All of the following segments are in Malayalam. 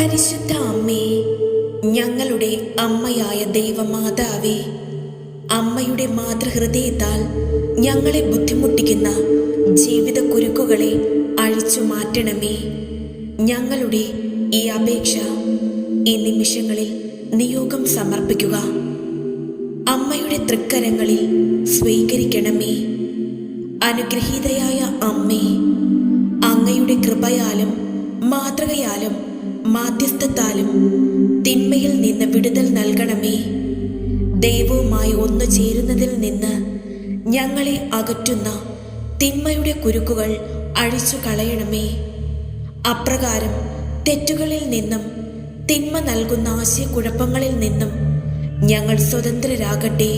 പരിശുദ്ധ അമ്മേ, ഞങ്ങളുടെ അമ്മയായ ദൈവമാതാവേ, അമ്മയുടെ മാതൃഹൃദയത്താൽ ഞങ്ങളെ ബുദ്ധിമുട്ടിക്കുന്ന ജീവിത കുരുക്കുകളെ അഴിച്ചു മാറ്റണമേ. ഞങ്ങളുടെ ഈ അപേക്ഷ ഈ നിമിഷങ്ങളിൽ നിയോഗം സമർപ്പിക്കുക. അമ്മയുടെ തൃക്കരങ്ങളിൽ സ്വീകരിക്കണമേ. അനുഗ്രഹീതയായ അമ്മേ, അങ്ങയുടെ കൃപയാലും മാതൃകയാലും മാധ്യസ്ഥത്താലും തിന്മയിൽ നിന്ന് വിടുതൽ നൽകണമേ. ദൈവവുമായി ഒന്നു ചേരുന്നതിൽ നിന്ന് ഞങ്ങളെ അകറ്റുന്ന തിന്മയുടെ കുരുക്കുകൾ അഴിച്ചു കളയണമേ. അപ്രകാരം തെറ്റുകളിൽ നിന്നും തിന്മ നൽകുന്ന ആശയക്കുഴപ്പങ്ങളിൽ നിന്നും ഞങ്ങൾ സ്വതന്ത്രരാകട്ടെ.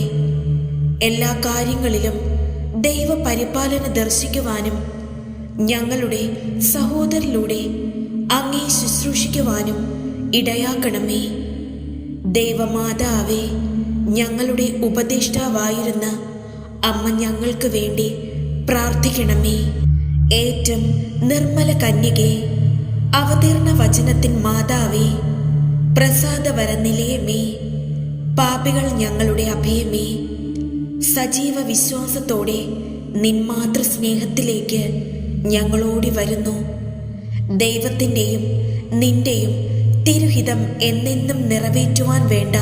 എല്ലാ കാര്യങ്ങളിലും ദൈവപരിപാലന ദർശിക്കുവാനും ഞങ്ങളുടെ സഹോദരരിലൂടെ അങ്ങേ ശുശ്രൂഷിക്കുവാനും ഇടയാക്കണമേ. ദൈവമാതാവേ, ഞങ്ങളുടെ ഉപദേഷ്ടാവായിരുന്ന അമ്മ ഞങ്ങൾക്ക് വേണ്ടി പ്രാർത്ഥിക്കണമേ. ഏറ്റവും നിർമ്മല കന്യകേ, അവതീർണ വചനത്തിൻ മാതാവേ, പ്രസാദവര നിലയമേ, പാപികൾ ഞങ്ങളുടെ അഭയമേ, സജീവ വിശ്വാസത്തോടെ നിന്മാതൃ സ്നേഹത്തിലേക്ക് ഞങ്ങളോടി വരുന്നു. ദൈവത്തിൻ്റെയും നിന്റെയും തിരുഹിതം എന്നെന്നും നിറവേറ്റുവാൻ വേണ്ട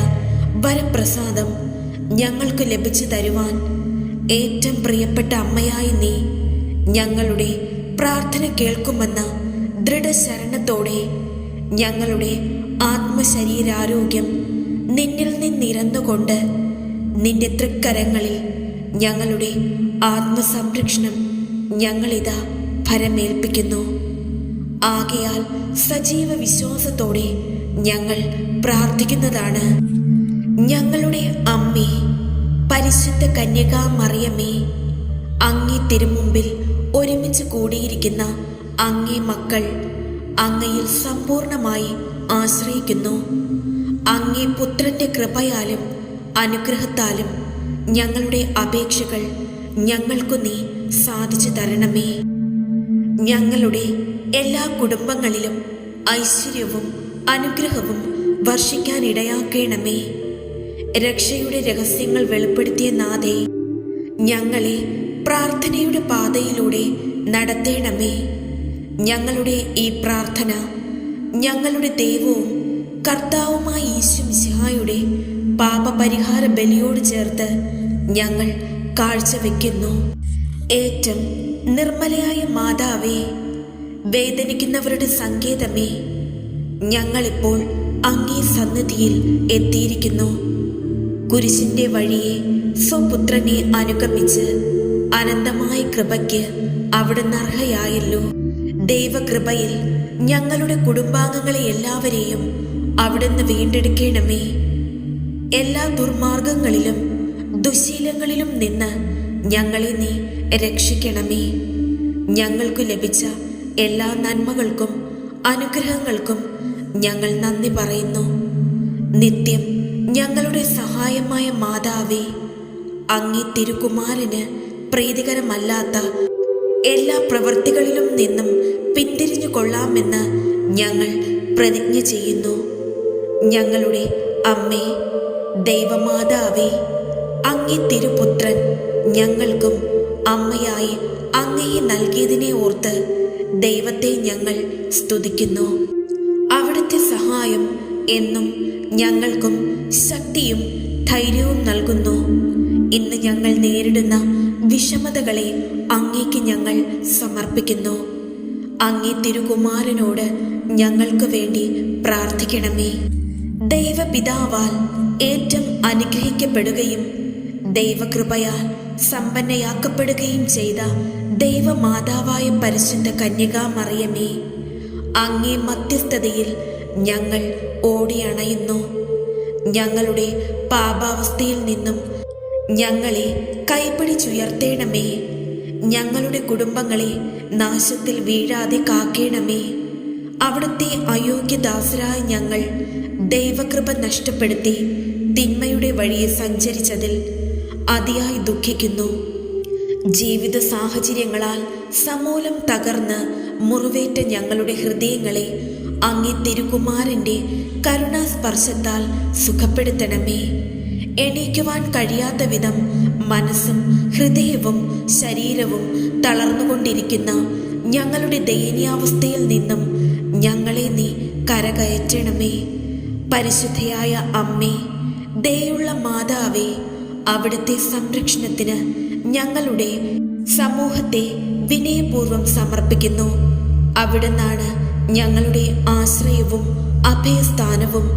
വരപ്രസാദം ഞങ്ങൾക്ക് ലഭിച്ചു തരുവാൻ ഏറ്റവും പ്രിയപ്പെട്ട അമ്മയായ നീ ഞങ്ങളുടെ പ്രാർത്ഥന കേൾക്കുമെന്ന ദൃഢശരണത്തോടെ ഞങ്ങളുടെ ആത്മശരീരാരോഗ്യം നിന്നിൽ നിന്നിരന്നുകൊണ്ട് നിന്റെ തൃക്കരങ്ങളിൽ ഞങ്ങളുടെ ആത്മസംരക്ഷണം ഞങ്ങളിതാ ഫലമേൽപ്പിക്കുന്നു. ആകയാൽ സജീവ വിശ്വാസത്തോടെ ഞങ്ങൾ പ്രാർത്ഥിക്കുന്നതാണ്. ഞങ്ങളുടെ അമ്മേ, പരിശുദ്ധ കന്യകാ മറിയമേ, അങ്ങേ തിരുമുമ്പിൽ ഒരുമിച്ച് കൂടിയിരിക്കുന്ന അങ്ങേ മക്കൾ അങ്ങയിൽ സമ്പൂർണമായി ആശ്രയിക്കുന്നു. അങ്ങേ പുത്രന്റെ കൃപയാലും അനുഗ്രഹത്താലും ഞങ്ങളുടെ അപേക്ഷകൾ ഞങ്ങൾക്കു നീ സാധിച്ചു തരണമേ. ഞങ്ങളുടെ എല്ലാ കുടുംബങ്ങളിലും ഐശ്വര്യവും അനുഗ്രഹവും വർഷിക്കാനിടയാക്കണമേ. രക്ഷയുടെ രഹസ്യങ്ങൾ വെളിപ്പെടുത്തിയ നാഥേ, ഞങ്ങളെ പ്രാർത്ഥനയുടെ പാതയിലൂടെ നടത്തേണമേ. ഞങ്ങളുടെ ഈ പ്രാർത്ഥന ഞങ്ങളുടെ ദൈവവും കർത്താവുമായ ഈശോ മിശിഹായുടെ പാപപരിഹാര ബലിയോട് ചേർത്ത് ഞങ്ങൾ കാഴ്ചവെക്കുന്നു. ഏറ്റവും നിർമ്മലയായ മാതാവേ, വേദനിക്കുന്നവരുടെ സങ്കേതമേ, ഞങ്ങളിപ്പോൾ അങ്ങേ സന്നിധിയിൽ എത്തിയിരിക്കുന്നു. കുരിശിന്റെ വഴിയെ സ്വപുത്രനെ അനുഗമിച്ച് അനന്തമായ കൃപയ്ക്ക് അവിടുന്ന് അർഹയായല്ലോ. ദൈവകൃപയിൽ ഞങ്ങളുടെ കുടുംബാംഗങ്ങളെ എല്ലാവരെയും അവിടുന്ന് വീണ്ടെടുക്കണമേ. എല്ലാ ദുർമാർഗങ്ങളിലും ദുശീലങ്ങളിലും നിന്ന് ഞങ്ങളെ നീ രക്ഷിക്കണമേ. ഞങ്ങൾക്ക് ലഭിച്ച എല്ലാ നന്മകൾക്കും അനുഗ്രഹങ്ങൾക്കും ഞങ്ങൾ നന്ദി പറയുന്നു. നിത്യം ഞങ്ങളുടെ സഹായമായ മാതാവേ, അങ്ങേ തിരുകുമാരന് പ്രീതികരമല്ലാത്ത എല്ലാ പ്രവൃത്തികളിലും നിന്നും പിന്തിരിഞ്ഞു കൊള്ളാമെന്ന് ഞങ്ങൾ പ്രതിജ്ഞ ചെയ്യുന്നു. ഞങ്ങളുടെ അമ്മേ, ദൈവമാതാവേ, അങ്ങേ തിരുപുത്രൻ ഞങ്ങൾക്കും അമ്മയായി അങ്ങയെ നൽകിയതിനെ ഓർത്ത് ദൈവത്തെ ഞങ്ങൾ സ്തുതിക്കുന്നു. അവിടുത്തെ സഹായം എന്നും ഞങ്ങൾക്കും ശക്തിയും ധൈര്യവും നൽകുന്നു. ഇന്ന് ഞങ്ങൾ നേരിടുന്ന വിഷമതകളെ അങ്ങേക്ക് ഞങ്ങൾ സമർപ്പിക്കുന്നു. അങ്ങേ തിരുകുമാരനോട് ഞങ്ങൾക്ക് വേണ്ടി പ്രാർത്ഥിക്കണമേ. ദൈവപിതാവാൽ ഏറ്റവും അനുഗ്രഹിക്കപ്പെടുകയും ദൈവകൃപയാൽ സമ്പന്നയാക്കപ്പെടുകയും ചെയ്ത ദൈവമാതാവായ പരിശുദ്ധ കന്യകാ മറിയമേ, അങ്ങേ മധ്യസ്ഥതയിൽ ഞങ്ങൾ ഓടിയണയുന്നു. ഞങ്ങളുടെ പാപാവസ്ഥയിൽ നിന്നും ഞങ്ങളെ കൈപിടിച്ചുയർത്തേണമേ. ഞങ്ങളുടെ കുടുംബങ്ങളെ നാശത്തിൽ വീഴാതെ കാക്കേണമേ. അവിടുത്തെ അയോഗ്യദാസരായ ഞങ്ങൾ ദൈവകൃപ നഷ്ടപ്പെടുത്തി തിന്മയുടെ വഴിയെ സഞ്ചരിച്ചതിൽ അതിയായി ദുഃഖിക്കുന്നു. ജീവിത സാഹചര്യങ്ങളാൽ സമൂലം തകർന്ന് മുറിവേറ്റ ഞങ്ങളുടെ ഹൃദയങ്ങളെ അങ്ങേ തിരുകുമാരന്റെ കരുണാസ്പർശത്താൽ സുഖപ്പെടുത്തണമേ. എണീക്കുവാൻ കഴിയാത്ത വിധം മനസ്സും ഹൃദയവും ശരീരവും തളർന്നുകൊണ്ടിരിക്കുന്ന ഞങ്ങളുടെ ദയനീയാവസ്ഥയിൽ നിന്നും ഞങ്ങളെ നീ കരകയറ്റണമേ. പരിശുദ്ധയായ അമ്മേ, ദയുള്ള മാതാവേ, അവിടുത്തെ സംരക്ഷണത്തിന് ഞങ്ങളുടെ സമൂഹത്തെ വിനയപൂർവ്വം സമർപ്പിക്കുന്നു. അവിടുന്നാണ് ഞങ്ങളുടെ ആശ്രയവും അഭയസ്ഥാനവും.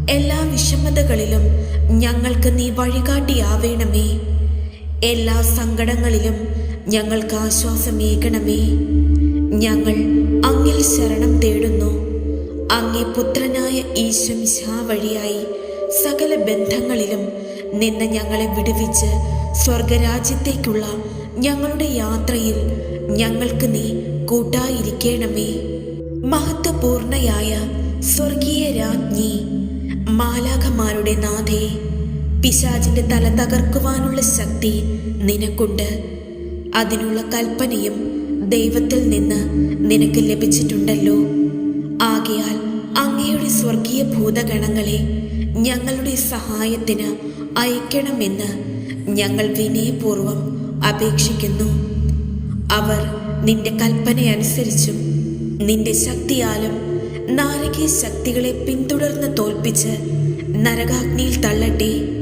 എല്ലാ വിഷമതകളിലും ഞങ്ങൾക്ക് നീ വഴികാട്ടിയാവേണമേ. എല്ലാ സങ്കടങ്ങളിലും ഞങ്ങൾക്ക് ആശ്വാസമേകണമേ. ഞങ്ങൾ അങ്ങിൽ ശരണം തേടുന്നു. അങ്ങേ പുത്രനായ ഈശോ വഴിയായി സകല ബന്ധങ്ങളിലും നിന്ന് ഞങ്ങളെ വിടുവിച്ച് സ്വർഗരാജ്യത്തേക്കുള്ള ഞങ്ങളുടെ യാത്രയിൽ ഞങ്ങൾക്ക് നീ കൂട്ടായിരിക്കണമേ. മഹത്വപൂർണയായ സ്വർഗീയ രാജ്ഞി, മാലാഖമാരുടെ നാഥേ, പിശാചിന്റെ തല തകർക്കുവാനുള്ള ശക്തി നിനക്കുണ്ട്. അതിനുള്ള കൽപ്പനയും ദൈവത്തിൽ നിന്ന് നിനക്ക് ലഭിച്ചിട്ടുണ്ടല്ലോ. ആകയാൽ അങ്ങയുടെ സ്വർഗീയ ഭൂതഗണങ്ങളെ ഞങ്ങളുടെ സഹായത്തിന് അയക്കണമെന്ന് ഞങ്ങൾ വിനയപൂർവ്വം അപേക്ഷിക്കുന്നു. അവർ നിന്റെ കൽപ്പനയനുസരിച്ചും നിന്റെ ശക്തിയാലും നാരകീയ ശക്തികളെ പിന്തുടർന്ന് തോൽപ്പിച്ച് നരകാഗ്നിയിൽ തള്ളട്ടെ.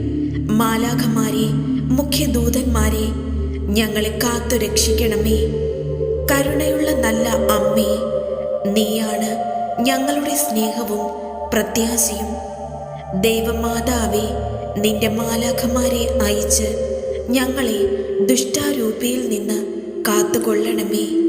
മാലാഖമാരെ, മുഖ്യദൂതന്മാരെ, ഞങ്ങളെ കാത്തു രക്ഷിക്കണമേ. കരുണയുള്ള നല്ല അമ്മേ, നീയാണ് ഞങ്ങളുടെ സ്നേഹവും പ്രത്യാശയും. ദൈവമാതാവേ, നിന്റെ മാലാഖമാരെ അയച്ച് ഞങ്ങളെ ദുഷ്ടാരൂപിയിൽ നിന്ന് കാത്തുകൊള്ളണമേ.